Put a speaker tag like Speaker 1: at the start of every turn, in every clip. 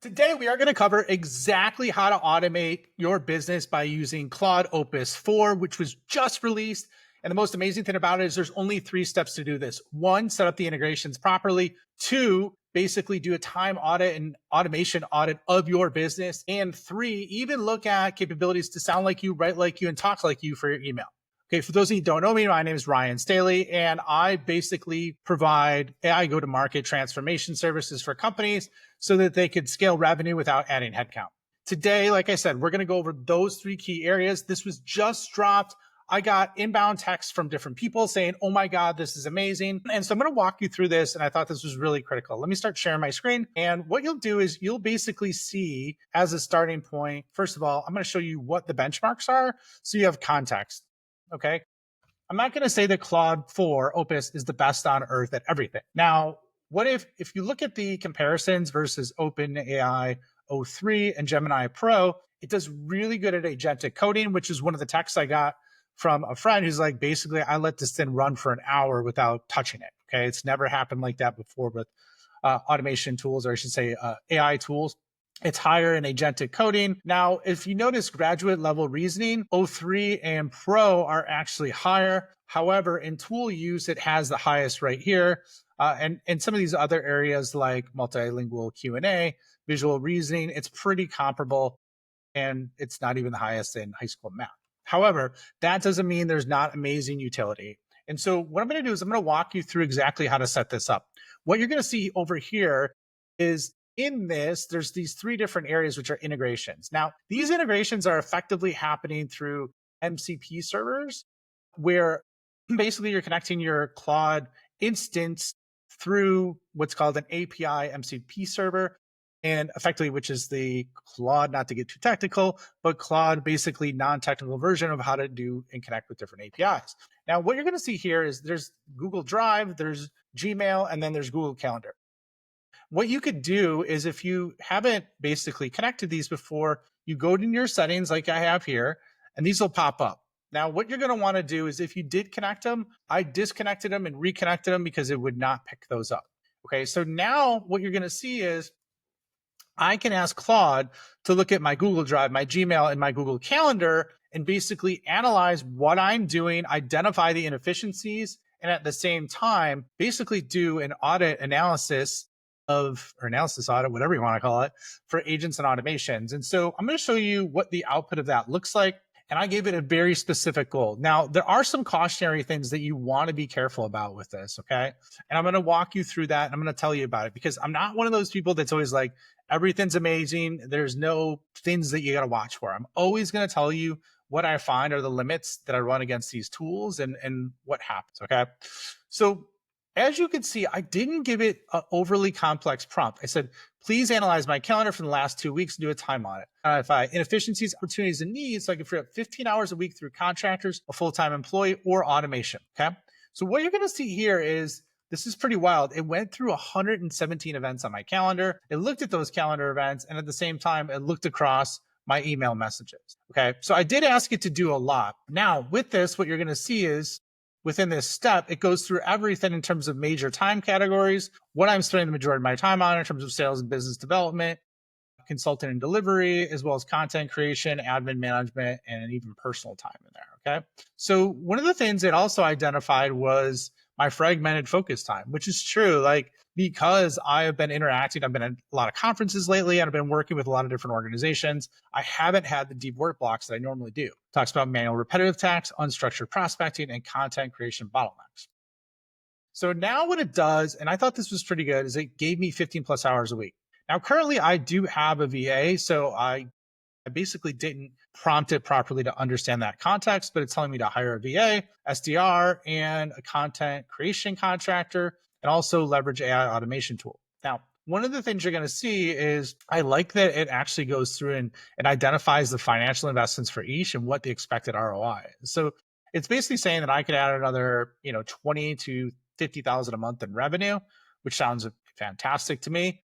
Speaker 1: Today, we are going to cover exactly how to automate your business by using Claude Opus 4, which was just released. And the most amazing thing about it is there's only 3 steps to do this. One, set up the integrations properly. Two, basically do a time audit and automation audit of your business. And three, even look at capabilities to sound like you, write like you, and talk like you for your email. Okay, for those of you who don't know me, my name is Ryan Staley, and I basically provide AI go-to-market transformation services for companies so that they could scale revenue without adding headcount. Today, like I said, we're going to go over those 3 key areas. This was just dropped. I got inbound texts from different people saying, oh my God, this is amazing. And so I'm going to walk you through this. And I thought this was really critical. Let me start sharing my screen. And what you'll do is you'll basically see as a starting point, first of all, I'm going to show you what the benchmarks are so you have context. Okay. I'm not going to say that Claude 4 Opus is the best on earth at everything. Now, what if you look at the comparisons versus OpenAI O3 and Gemini Pro, it does really good at agentic coding, which is one of the texts I got from a friend who's like, basically, I let this thing run for an hour without touching it. Okay. It's never happened like that before with automation tools, or I should say AI tools. It's higher in agentic coding. Now, if you notice graduate level reasoning, O3 and Pro are actually higher. However, in tool use, it has the highest right here. And in some of these other areas like multilingual Q&A, visual reasoning, it's pretty comparable, and it's not even the highest in high school math. However, that doesn't mean there's not amazing utility. And so what I'm going to do is I'm going to walk you through exactly how to set this up. What you're going to see over here is in this, there's these 3 different areas, which are integrations. Now, these integrations are effectively happening through MCP servers, where basically you're connecting your Claude instance through what's called an API MCP server, and effectively, which is the Claude, not to get too technical, but Claude basically non-technical version of how to do and connect with different APIs. Now, what you're going to see here is there's Google Drive, there's Gmail, and then there's Google Calendar. What you could do is, if you haven't basically connected these before, you go to your settings like I have here, and these will pop up. Now, what you're going to want to do is, if you did connect them, I disconnected them and reconnected them because it would not pick those up. Okay, so now what you're going to see is I can ask Claude to look at my Google Drive, my Gmail, and my Google Calendar and basically analyze what I'm doing, identify the inefficiencies, and at the same time, basically do an audit analysis or analysis audit, whatever you want to call it, for agents and automations. And so I'm going to show you what the output of that looks like. And I gave it a very specific goal. Now, there are some cautionary things that you want to be careful about with this, okay? And I'm going to walk you through that, and I'm going to tell you about it, because I'm not one of those people that's always like, everything's amazing. There's no things that you got to watch for. I'm always going to tell you what I find are the limits that I run against these tools and what happens, okay? So as you can see, I didn't give it an overly complex prompt. I said, please analyze my calendar for the last 2 weeks and do a time audit. Identify inefficiencies, opportunities, and needs so I can free up 15 hours a week through contractors, a full-time employee, or automation, okay? So what you're going to see here is, this is pretty wild. It went through 117 events on my calendar. It looked at those calendar events, and at the same time, it looked across my email messages, okay? So I did ask it to do a lot. Now, with this, what you're going to see is, within this step, it goes through everything in terms of major time categories, what I'm spending the majority of my time on in terms of sales and business development, consulting and delivery, as well as content creation, admin management, and even personal time in there, okay? So one of the things it also identified was my fragmented focus time, which is true. Like, because I have been interacting, I've been at a lot of conferences lately, and I've been working with a lot of different organizations. I haven't had the deep work blocks that I normally do. Talks about manual repetitive tasks, unstructured prospecting, and content creation bottlenecks. So now what it does, and I thought this was pretty good, is it gave me 15 plus hours a week. Now, currently I do have a VA, so I basically didn't prompt it properly to understand that context, but it's telling me to hire a VA, SDR, and a content creation contractor, and also leverage AI automation tool. Now, one of the things you're going to see is I like that it actually goes through and identifies the financial investments for each and what the expected ROI is. So it's basically saying that I could add another, 20 to 50,000 a month in revenue, which sounds fantastic to me,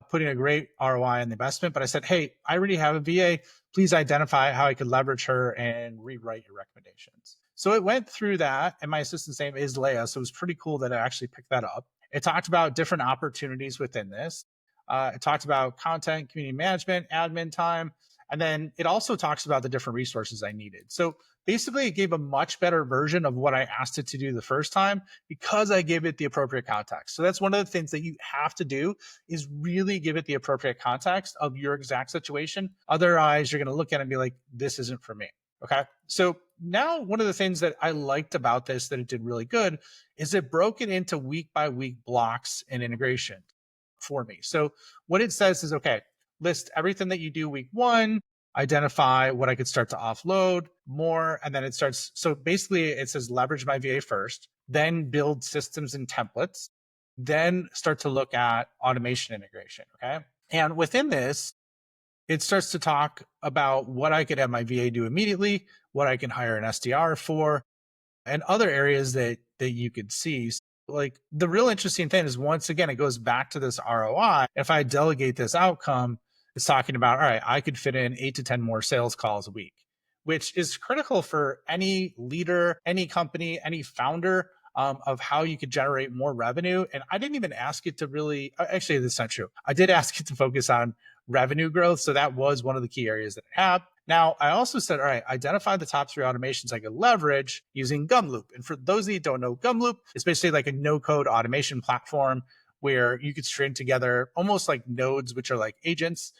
Speaker 1: putting a great ROI on the investment. But I said, hey, I already have a VA. Please identify how I could leverage her and rewrite your recommendations. So it went through that, and my assistant's name is Leia. So it was pretty cool that I actually picked that up. It talked about different opportunities within this. It talks about content, community management, admin time, and then it also talks about the different resources I needed. So basically, it gave a much better version of what I asked it to do the first time because I gave it the appropriate context. So that's one of the things that you have to do is really give it the appropriate context of your exact situation. Otherwise, you're going to look at it and be like, this isn't for me. Okay. So now one of the things that I liked about this that it did really good is it broke it into week by week blocks and integration for me. So what it says is, okay, list everything that you do week one, identify what I could start to offload more. And then it starts. So basically it says leverage my VA first, then build systems and templates, then start to look at automation integration. Okay. And within this, it starts to talk about what I could have my VA do immediately, what I can hire an SDR for, and other areas that you could see. Like the real interesting thing is once again, it goes back to this ROI. If I delegate this outcome, it's talking about, all right, I could fit in 8 to 10 more sales calls a week, which is critical for any leader, any company, any founder of how you could generate more revenue. And I didn't even ask it to really, actually, that's not true. I did ask it to focus on revenue growth. So that was one of the key areas that it had. Now, I also said, all right, identify the top 3 automations I could leverage using Gumloop. And for those of you who don't know, Gumloop is basically like a no-code automation platform where you could string together almost like nodes, which are like agents,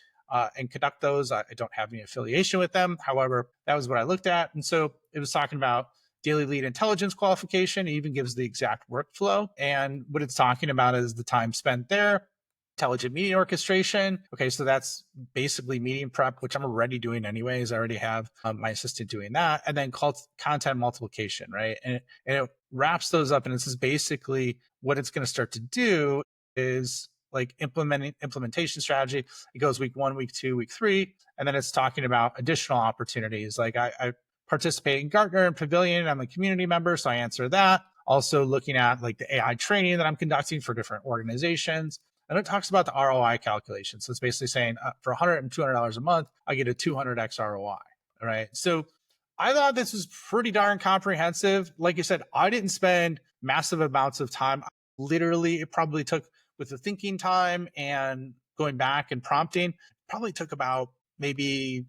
Speaker 1: and conduct those. I don't have any affiliation with them. However, that was what I looked at. And so it was talking about daily lead intelligence qualification. It even gives the exact workflow. And what it's talking about is the time spent there, intelligent meeting orchestration. Okay, so that's basically meeting prep, which I'm already doing anyways. I already have my assistant doing that. And then content multiplication, right? And it wraps those up. And this is basically what it's going to start to do is like implementation strategy. It goes week 1, week 2, week 3. And then it's talking about additional opportunities. Like I participate in Gartner and Pavilion. I'm a community member, so I answer that. Also looking at like the AI training that I'm conducting for different organizations. And it talks about the ROI calculation. So it's basically saying for $100 and $200 a month, I get a 200x ROI. All right. So I thought this was pretty darn comprehensive. Like you said, I didn't spend massive amounts of time. Literally, it probably took, with the thinking time and going back and prompting, probably took about maybe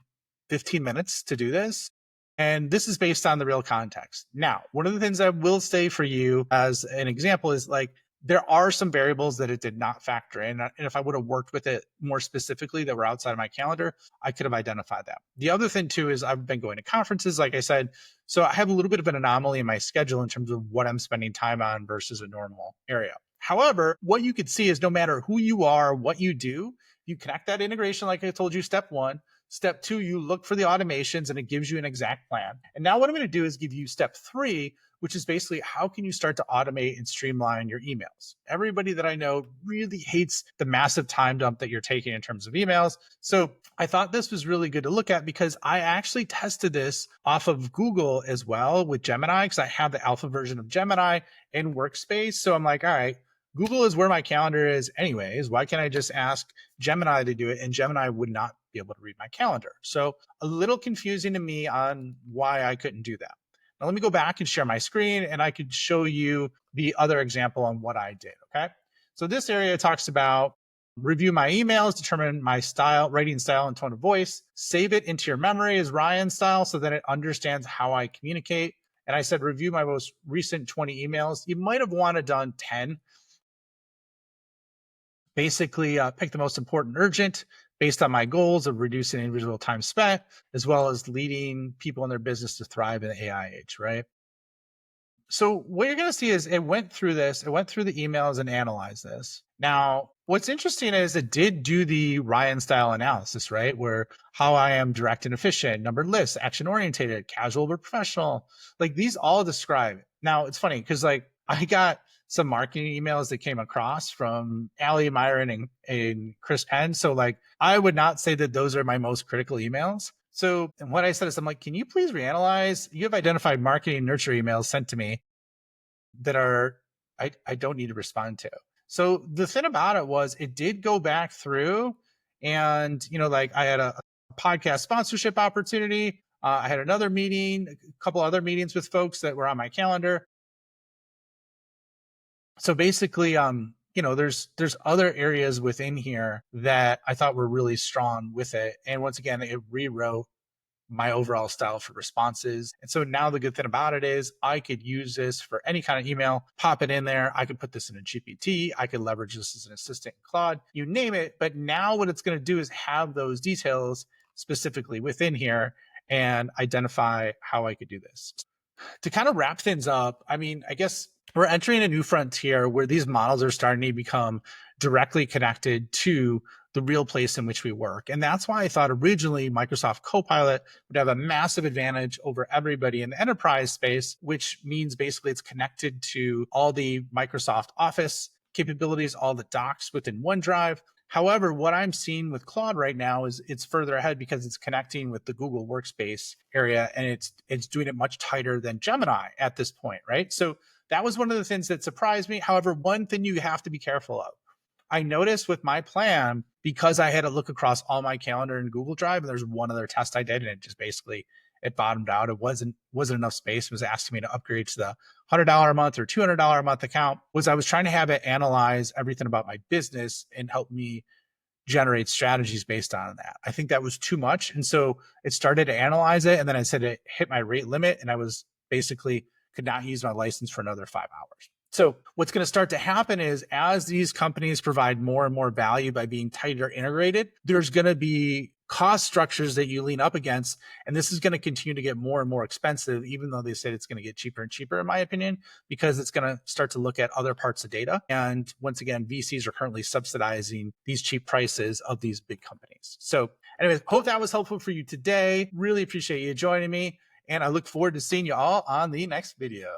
Speaker 1: 15 minutes to do this. And this is based on the real context. Now, one of the things I will say for you as an example is like, there are some variables that it did not factor in. And if I would have worked with it more specifically that were outside of my calendar, I could have identified that. The other thing too is I've been going to conferences, like I said, so I have a little bit of an anomaly in my schedule in terms of what I'm spending time on versus a normal area. However, what you could see is no matter who you are, what you do, you connect that integration, like I told you, step 1. Step 2, you look for the automations and it gives you an exact plan. And now what I'm going to do is give you step 3, which is basically how can you start to automate and streamline your emails? Everybody that I know really hates the massive time dump that you're taking in terms of emails. So I thought this was really good to look at because I actually tested this off of Google as well with Gemini because I have the alpha version of Gemini in Workspace. So I'm like, all right, Google is where my calendar is anyways. Why can't I just ask Gemini to do it? And Gemini would not be able to read my calendar. So a little confusing to me on why I couldn't do that. Now let me go back and share my screen and I could show you the other example on what I did, okay? So this area talks about review my emails, determine my style, writing style and tone of voice, save it into your memory as Ryan style so that it understands how I communicate. And I said, review my most recent 20 emails. You might have wanted done 10. Basically, pick the most important urgent based on my goals of reducing individual time spent, as well as leading people in their business to thrive in the AI age, right? So what you're going to see is it went through this, it went through the emails and analyzed this. Now, what's interesting is it did do the Ryan style analysis, right? Where how I am direct and efficient, numbered lists, action oriented, casual but professional. Like these all describe. Now, it's funny because like I got some marketing emails that came across from Ali Myron and Chris Penn. So like I would not say that those are my most critical emails. So what I said is I'm like, can you please reanalyze? You have identified marketing nurture emails sent to me that are I don't need to respond to. So the thing about it was it did go back through and like I had a podcast sponsorship opportunity. I had another meeting, a couple other meetings with folks that were on my calendar. So basically, there's other areas within here that I thought were really strong with it. And once again, it rewrote my overall style for responses. And so now the good thing about it is I could use this for any kind of email, pop it in there. I could put this in a GPT. I could leverage this as an assistant in Claude, you name it. But now what it's going to do is have those details specifically within here and identify how I could do this. To kind of wrap things up, I mean, I guess we're entering a new frontier where these models are starting to become directly connected to the real place in which we work. And that's why I thought originally Microsoft Copilot would have a massive advantage over everybody in the enterprise space, which means basically it's connected to all the Microsoft Office capabilities, all the docs within OneDrive. However, what I'm seeing with Claude right now is it's further ahead because it's connecting with the Google Workspace area, and it's doing it much tighter than Gemini at this point, right? So that was one of the things that surprised me. However, one thing you have to be careful of. I noticed with my plan, because I had to look across all my calendar in Google Drive, and there's one other test I did, and it just basically it bottomed out. It wasn't enough space. It was asking me to upgrade to the $100 a month or $200 a month account. I was trying to have it analyze everything about my business and help me generate strategies based on that. I think that was too much. And so it started to analyze it. And then I said it hit my rate limit, and I was basically could not use my license for another 5 hours. So what's going to start to happen is as these companies provide more and more value by being tighter integrated, there's going to be cost structures that you lean up against. And this is going to continue to get more and more expensive, even though they said it's going to get cheaper and cheaper, in my opinion, because it's going to start to look at other parts of data. And once again, VCs are currently subsidizing these cheap prices of these big companies. So anyways, hope that was helpful for you today. Really appreciate you joining me. And I look forward to seeing you all on the next video.